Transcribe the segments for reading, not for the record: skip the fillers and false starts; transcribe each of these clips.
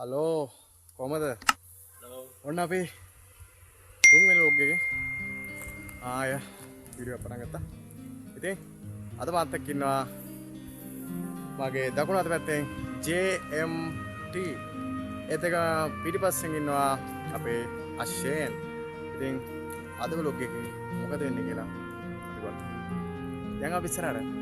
Hello කොහමද? Hello. ඔන්න අපි තුන්වෙනි ලොග් එකේ ආය වීඩියෝ එක පටන් ගත්තා. ඉතින් අද මාත් එක්ක ඉන්නවා මගේ දකුණු අත පැත්තෙන් JMT. ඒත් එක පිටිපස්සෙන් ඉන්නවා අපේ අශේන්. ඉතින් අද ලොග් එකේ මොකද වෙන්නේ කියලා අපි බලමු. දැන් අපි ඉස්සරහට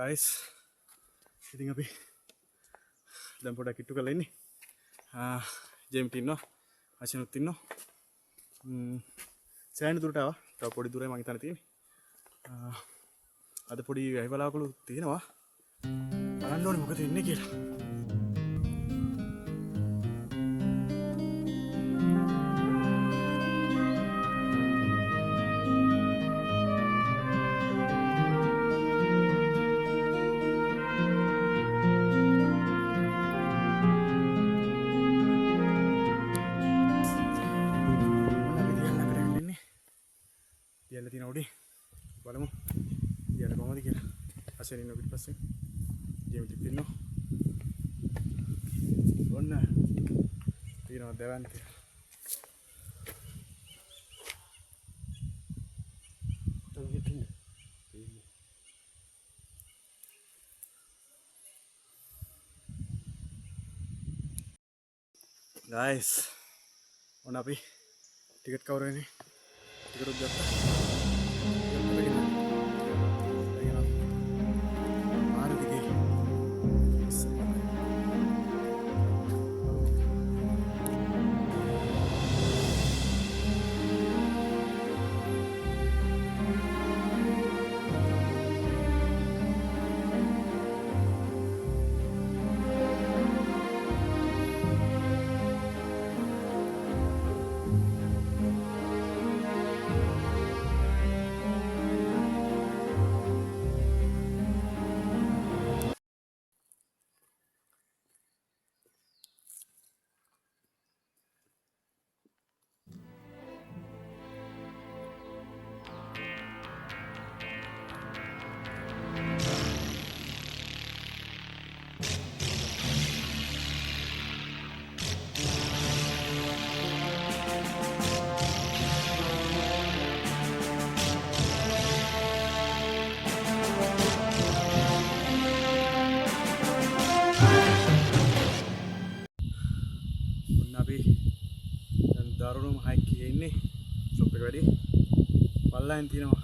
guys, ඉතින් අපි දැන් පොඩක් කිට්ටු කරලා ඉන්නේ. JMT ඉන්නවා, අශනුත් ඉන්නවා. සෑහෙන දුරට ආවා. තව පොඩි දුරයි මං හිතන්නේ තියෙන්නේ. අද පොඩි වැහිවලාකුළු තියෙනවා. බලන්න ඕනේ මොකද වෙන්නේ කියලා. දියල්ල තියෙන උඩේ බලමු දියල්ල කොහමද කියලා. අශේන් ඉන්න පිටපස්සේ JMT ඉන්නවා. ඔන්න තියෙනවා දෙවන්ත. guys, ඔන්න අපි ටිකට් කවුරු වෙන්නේ? ටිකට් උත් ගත්තා. දරුණුම හයික් එකේ ඉන්නේ. ස්ලොප් එක වැඩි. පල්ලෙන් තියෙනවා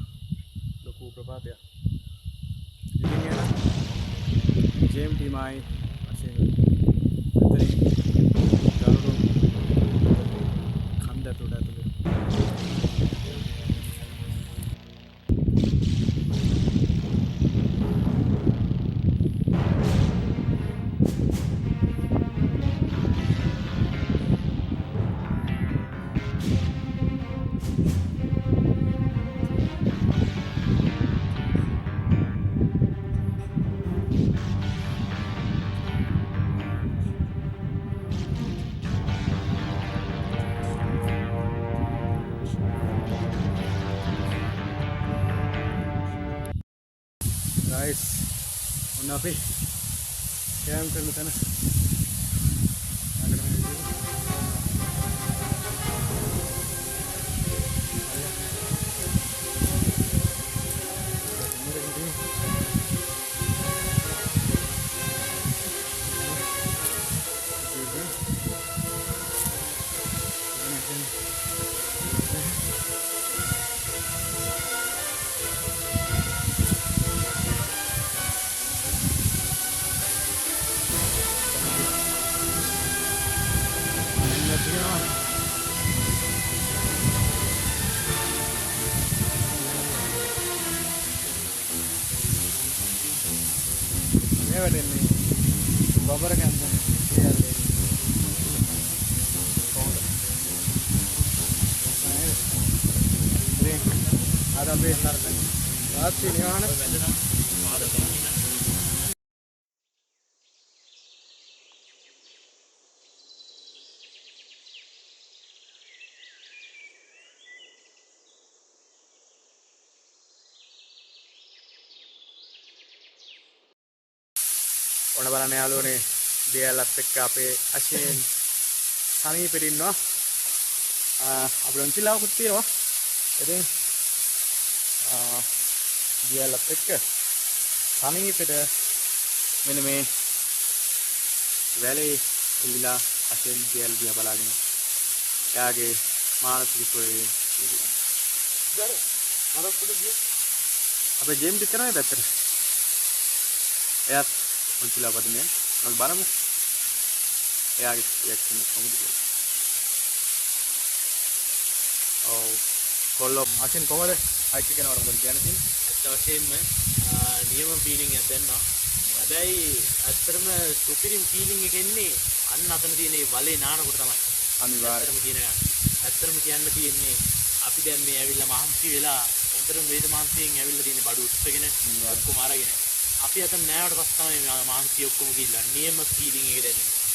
ලොකු ප්‍රපාතයක්. ඉතින් එන JMT මයි අශේන් මෙතන දරුණු කන්ද තුඩ ඇතුලේ. guys, ඔන්න අපි කැම් කරන තැන මේ වැඩන්නේ බබර කන්ද කියන්නේ කොහොමද ඉතින් අද අපි රාත්‍රී නිවාහන ඔන්න බලන්න යාළුවනේ දියලත් එක්ක අපේ අශේන් සමීපෙට ඉන්නවා අපේ ඔන්චිලාවකුත් තියෙනවා ඉතින් දියලත් එක්ක සමීපෙට මෙන්න මේ වැලේ ඉඳලා අශේන් දියල් දිහා බලාගෙන එයාගේ මානසික සුවය අපේ ජේම් ටික කරන්නේ පැත්තට එයාත් ඔන්චිලා පදින්නේ අපි බලමු එයාගේ රියැක්ෂන් එක කොහොමද කියලා. ඔව් කොල්ලෝ අකින් කොහමද හයික් එක යනකොට මොකද කියන්න තියෙන්නේ? ඇත්ත වශයෙන්ම නියම ෆීලිං එකක් දැන්නා. හැබැයි ඇත්තටම සුපිරිම ෆීලිං එක එන්නේ අන්න අතන තියෙන මේ වලේ නානකොට තමයි. අනිවාර්යයෙන්. ඇත්තටම කියන්න තියෙන්නේ අපි දැන් මේ ඇවිල්ලා මහන්සි වෙලා හොඳටම වේද මහන්සියෙන් ඇවිල්ලා තියෙන බඩු උස්සගෙන ඔක්කොම අරගෙන අපි අතන නෑවට පස්සේ තමයි මහන්සිය ඔක්කොම ගිහිල්ලා නියම ෆීලිං එක දැනෙන්නේ.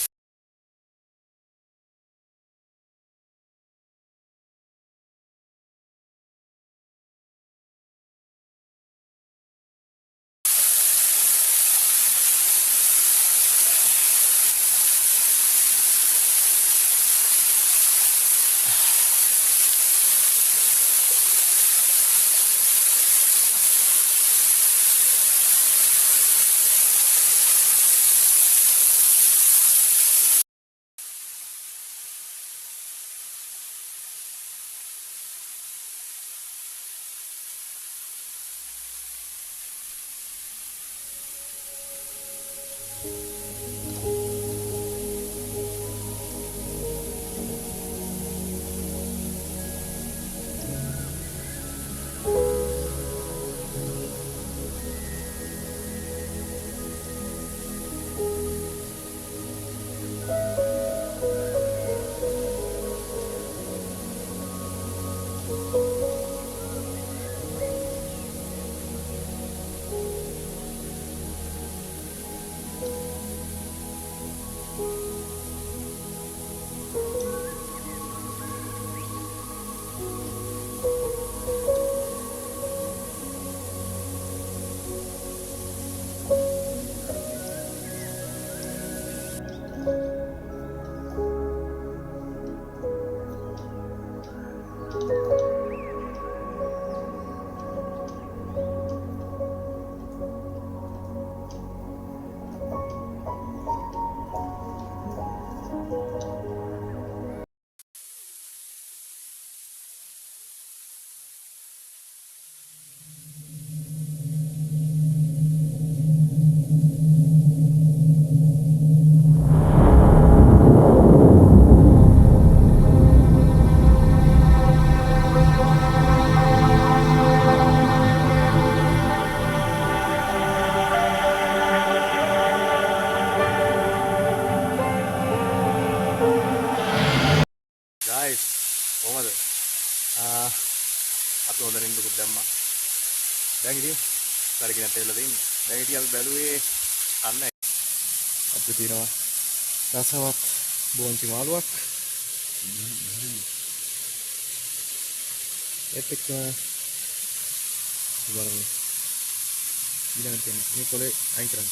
කොහමද? අපි හොඳ නින්දකුත් දැම්මා. දැන් ඉතින් කරගෙන තෙල්ල දෙන්නේ. දැන් ඉතින් අපි බැලුවේ අන්න අපිට තියෙනවා රසවත් බෝන්චි මාළුවක්. ඒත් එක්කම බලමු. ඊළඟට තියෙන මේ පොලේ අයින් කරන්න.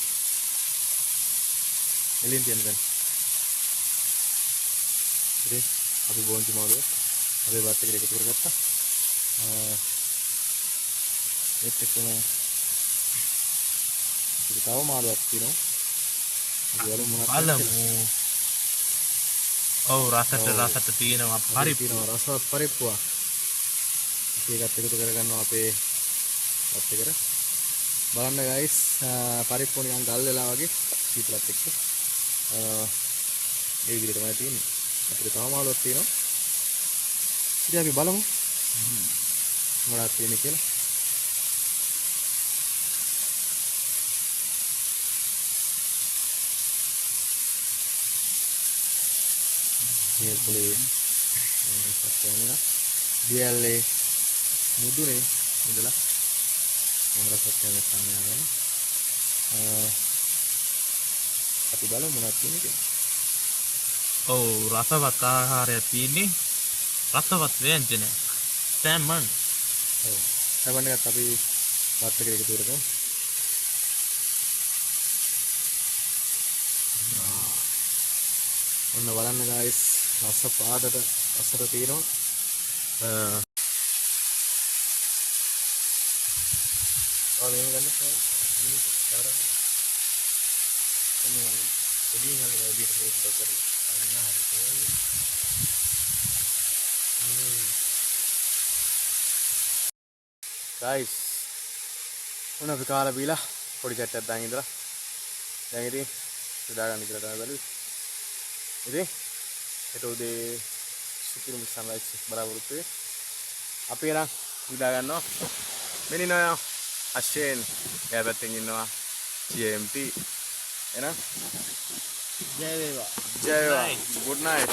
එළියෙන් තියන්න දැන්. ඉතින් අපි බෝන්චි මාළුව අපේ බත් එකට එකතු කරගත්තා. ඒත් එක්කම ඉතින් තව මාළුවක් තියෙනවා. අපි බලමු මොනවද බලමු. ඔව් රසට තියෙනවා පරිප්පු. රසවත් පරිප්පුවක්. අපි ඒකත් එකතු කරගන්නවා අපේ බත් එකට. බලන්න ගයිස් පරිප්පුව නිකන් ගල් වෙලා වගේ සීතලත් එක්ක. ඒ විදිහට තමයි තියෙන්නේ. අපිට තව මාළුවක් තියෙනවා. ඉතින් අපි බලමු මොනවද තියෙන්නේ කියලා. මේ පොලේ සත්‍යයන දියල්ලේ මුදුනේ ඉඳලා මොනවාද සත්‍යයන් ගන්න යනවා. අපි බලමු මොනවද තියෙන්නේ කියලා. ඔව් රසවත් ආහාරයක් තියෙන්නේ. රසවත් ව්‍යංජන. සෑමන්. ඔව්. සමන් එකත් අපි වත් එකට එකතු කරගමු. ඔන්න බලන්න guys රස පාදට අසර තියෙනවා. මේක ගන්න කොහොමද? එළියෙන් යන විදිහට පොඩ්ඩක් කරලා අන්න හරි. guys මොන අපි කාලා බීලා පොඩි චැට්ටයක් දාන් ඉඳලා දැන් ඉතින් සදා ගන්න කියලා තමයි බලුවේ. ඉතින් හෙට උදේ සුපිරිම සන්ලයිට් බලාපොරොත්තු වෙයි. අපි එනම් විලා ගන්නවා. මෙනිනවා අශේන් එයා පැත්තෙන් ඉන්නවා GMT. එහෙනම් ජය වේවා. ජය වේවා. good night.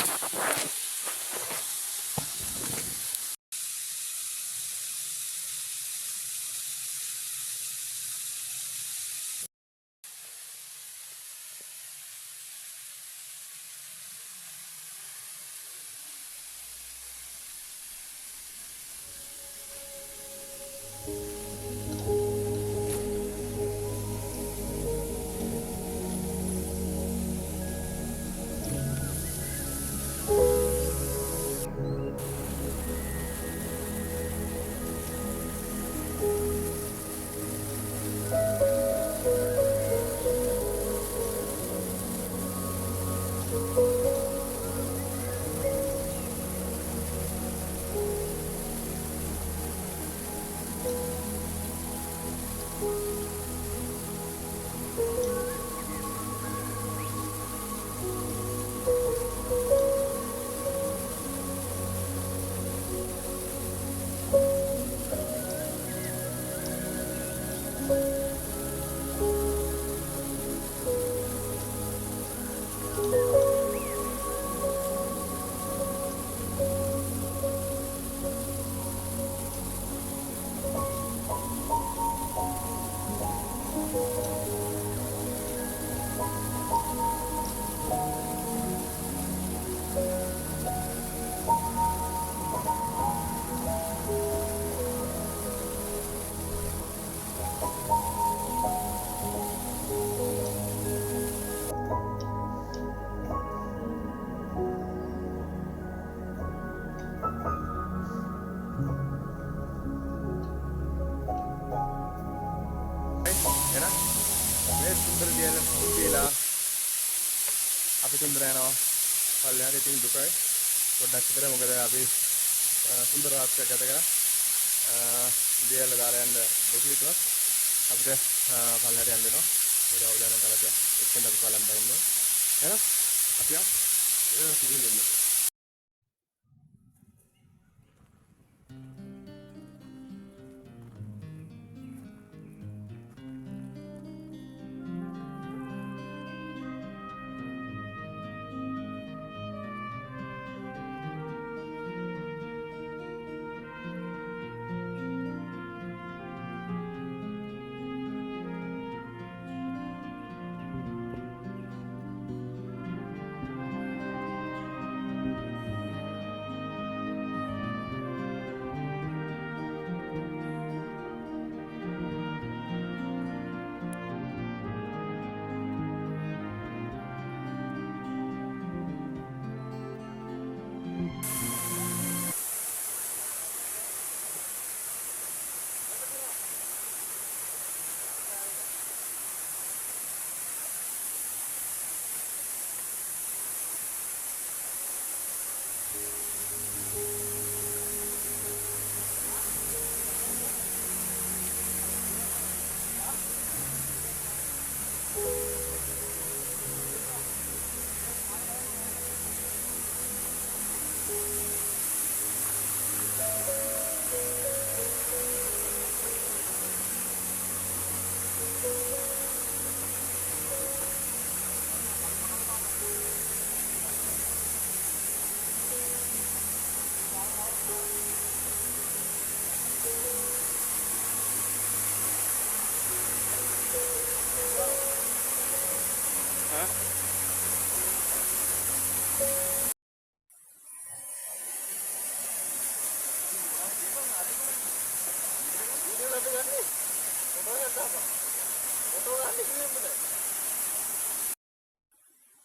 සුන්දර දියල කියලා අපි සුන්දර යනවා පල්ලෙහාට. ඉතින් දුකයි පොඩ්ඩක් විතර මොකද අපි සුන්දර රාත්‍රියක් ගත කරා. දියල දාලා යන්න දුක හිතුවත් අපිට පල්ලෙහාට යන්න වෙනවා. ඒක අවදානම් කලකිය එක්කෙන් අපි බලන් බයින්නවා. එහෙනම් අපි යමු සිහිනෙන්න.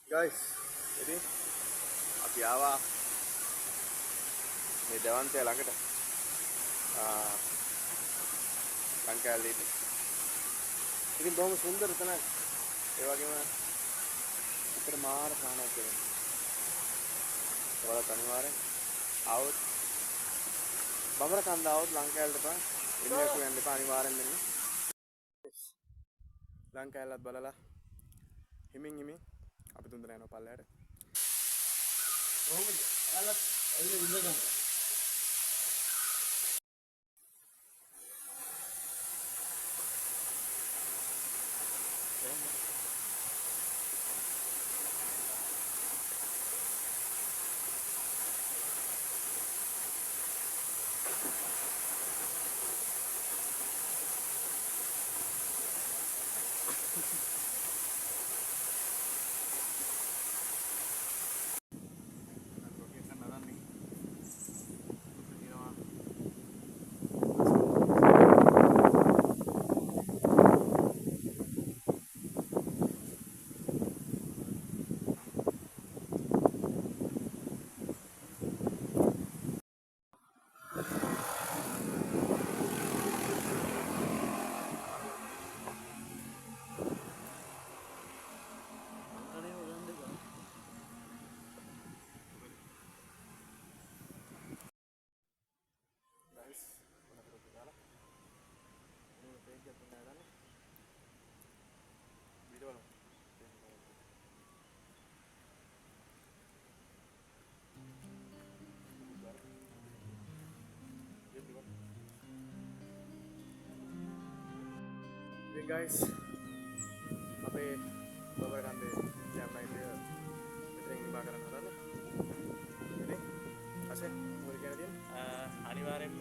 guys, jadi අපි ආවා මේ දවන්තය ළඟට ලංකාවේ ඉතින් බොහොම සුන්දර තැනක් ඒ වගේම විතර මාර සානක් තියෙනවා ඔයාලා අනිවාර්යෙන් આવොත් බඹර කන්ද આવොත් ලංකාවට එපා ඉන්නකෝ යන්න එපා අනිවාර්යෙන් මෙන්න ලංකාවලත් බලලා හිමින් අපි තුන්දෙනා යනවා පල්ලයට කොහොමද? අයාලත් ඇවිල්ලා ඉන්න ගන්න. ඉතින් guys අපේ බබර කන්දේ යම් නයිට් මෙතනින් නිමා කරන්න හදන්න ඉතින් අසේ මොකද කියන තියෙන්නේ අනිවාර්යෙන්ම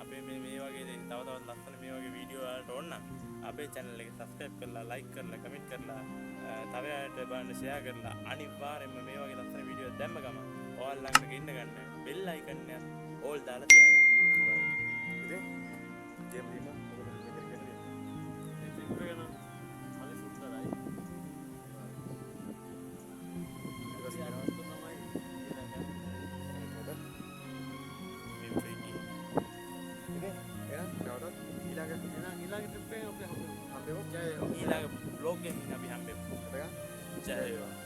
අපේ මේ වගේ තව තවත් ලස්සන මේ වගේ වීඩියෝ වලට ඕන නම් අපේ channel එක subscribe කරලා like කරලා comment කරලා තව අයට බලන්න share කරලා අනිවාර්යෙන්ම මේ වගේ ලස්සන වීඩියෝ දැම්ම ගමන් ඔයාලා ළඟට ගෙන්න ගන්න bell icon එක all දාලා තියාගන්න ඉතින් ගේම් ගේම මොකද මෙතන කියන්නේ ඉතින් හරි සුන්දරයි ඊට පස්සේ ඊළඟ බ්ලොග් එකකින් අපි හම්බෙමු. ජය වේවා.